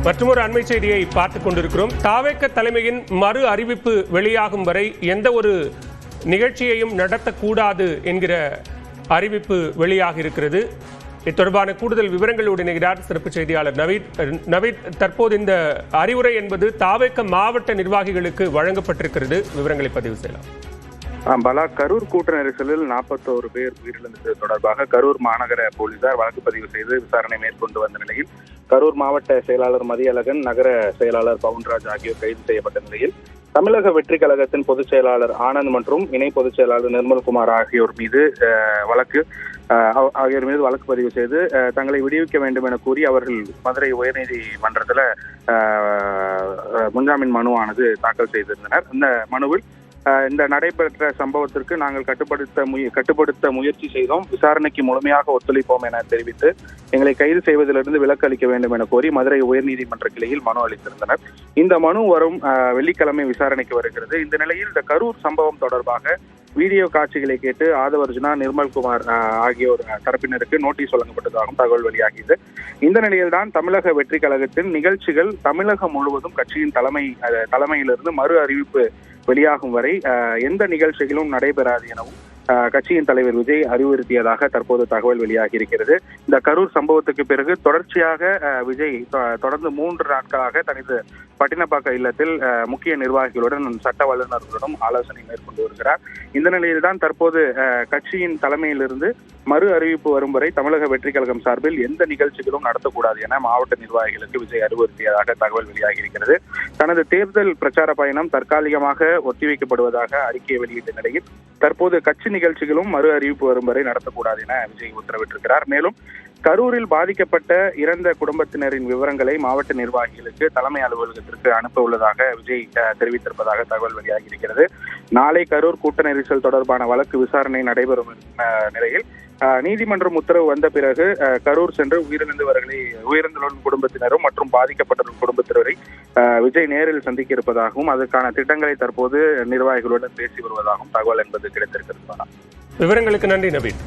மற்றொரு அண்மை செய்தியை பார்த்துக் கொண்டிருக்கிறோம். தாவேக தலைமையின் மறு அறிவிப்பு வெளியாகும் வரை எந்த ஒரு நிகழ்ச்சியையும் நடத்தக்கூடாது என்கிற அறிவிப்பு வெளியாக இருக்கிறது. இது தொடர்பான கூடுதல் விவரங்களோடு இணைகிறார் சிறப்பு செய்தியாளர் நவீத். தற்போது இந்த அறிவுரை என்பது தாவேக மாவட்ட நிர்வாகிகளுக்கு வழங்கப்பட்டிருக்கிறது. விவரங்களை பதிவு செய்யலாம். பலா, கரூர் கூட்ட நெரிசலில் 41 பேர் உயிரிழந்தது தொடர்பாக கரூர் மாநகர போலீசார் வழக்கு பதிவு செய்து விசாரணை மேற்கொண்டு வந்த நிலையில் கரூர் மாவட்ட செயலாளர் மதியழகன், நகர செயலாளர் பவுன்ராஜ் ஆகியோர் கைது செய்யப்பட்ட நிலையில் தமிழக வெற்றி கழகத்தின் பொதுச் செயலாளர் ஆனந்த் மற்றும் இணை பொதுச் செயலாளர் நிர்மல்குமார் ஆகியோர் மீது வழக்கு பதிவு செய்து தங்களை விடுவிக்க வேண்டும் என கூறி அவர்கள் மதுரை உயர்நீதிமன்றத்தில் முன்ஜாமீன் மனுவானது தாக்கல் செய்திருந்தனர். இந்த மனுவில் இந்த நடைபெற்ற சம்பவத்திற்கு நாங்கள் கட்டுப்படுத்த முயற்சி செய்தோம், விசாரணைக்கு முழுமையாக ஒத்துழைப்போம் என தெரிவித்து எங்களை கைது செய்வதிலிருந்து விலக்கு அளிக்க வேண்டும் என கோரி மதுரை உயர்நீதிமன்ற கிளையில் மனு அளித்திருந்தனர். இந்த மனு வரும் வெள்ளிக்கிழமை விசாரணைக்கு வருகிறது. இந்த நிலையில் இந்த கரூர் சம்பவம் தொடர்பாக வீடியோ காட்சிகளை கேட்டு ஆதவர்ஜுனா, நிர்மல்குமார் ஆகியோர் தரப்பினருக்கு நோட்டீஸ் வழங்கப்பட்டதாகவும் தகவல் வெளியாகியது. இந்த நிலையில்தான் தமிழக வெற்றி கழகத்தின் நிகழ்ச்சிகள் தமிழகம் முழுவதும் கட்சியின் தலைமையிலிருந்து மறு அறிவிப்பு வெளியாகும் வரை எந்த நிகழ்ச்சிகளும் நடைபெறாது எனவும் கட்சியின் தலைவர் விஜய் அறிவுறுத்தியதாக தற்போது தகவல் வெளியாகி இருக்கிறது. இந்த கரூர் சம்பவத்துக்கு பிறகு தொடர்ச்சியாக விஜய் தொடர்ந்து 3 நாட்களாக தனது பட்டினப்பாக்க இல்லத்தில் முக்கிய நிர்வாகிகளுடன், சட்ட வல்லுநர்களுடன் ஆலோசனை மேற்கொண்டு வருகிறார். இந்த நிலையில்தான் தற்போது கட்சியின் தலைமையிலிருந்து மறு அறிவிப்பு வரும் வரை தமிழக வெற்றி கழகம் சார்பில் எந்த நிகழ்ச்சிகளும் நடத்தக்கூடாது என மாவட்ட நிர்வாகிகளுக்கு விஜய் அறிவுறுத்தியதாக தகவல் வெளியாகி இருக்கிறது. தனது தேர்தல் பிரச்சார பயணம் தற்காலிகமாக ஒத்திவைக்கப்படுவதாக அறிக்கையை வெளியிட்ட நிலையில் தற்போது கட்சி நிகழ்ச்சிகளும் மறு அறிவிப்பு வரும் வரை நடத்தக்கூடாது என விஜய் உத்தரவிட்டிருக்கிறார். மேலும் கரூரில் பாதிக்கப்பட்ட இறந்த குடும்பத்தினரின் விவரங்களை மாவட்ட நிர்வாகிகளுக்கு தலைமை அலுவலகத்திற்கு அனுப்ப உள்ளதாக விஜய் தெரிவித்திருப்பதாக தகவல் வெளியாகி இருக்கிறது. நாளை கரூர் கூட்ட நெரிசல் தொடர்பான வழக்கு விசாரணை நடைபெறும் நிலையில் நீதிமன்றம் உத்தரவு வந்த பிறகு கரூர் சென்று உயிரிழந்தவர்களின் குடும்பத்தினரும் மற்றும் பாதிக்கப்பட்டவர்கள் குடும்பத்தினரை விஜய் நேரில் சந்திக்க இருப்பதாகவும் அதற்கான திட்டங்களை தற்போது நிர்வாகிகளுடன் பேசி வருவதாகவும் தகவல் என்பது கிடைத்திருக்கிறது. விவரங்களுக்கு நன்றி நவீன்.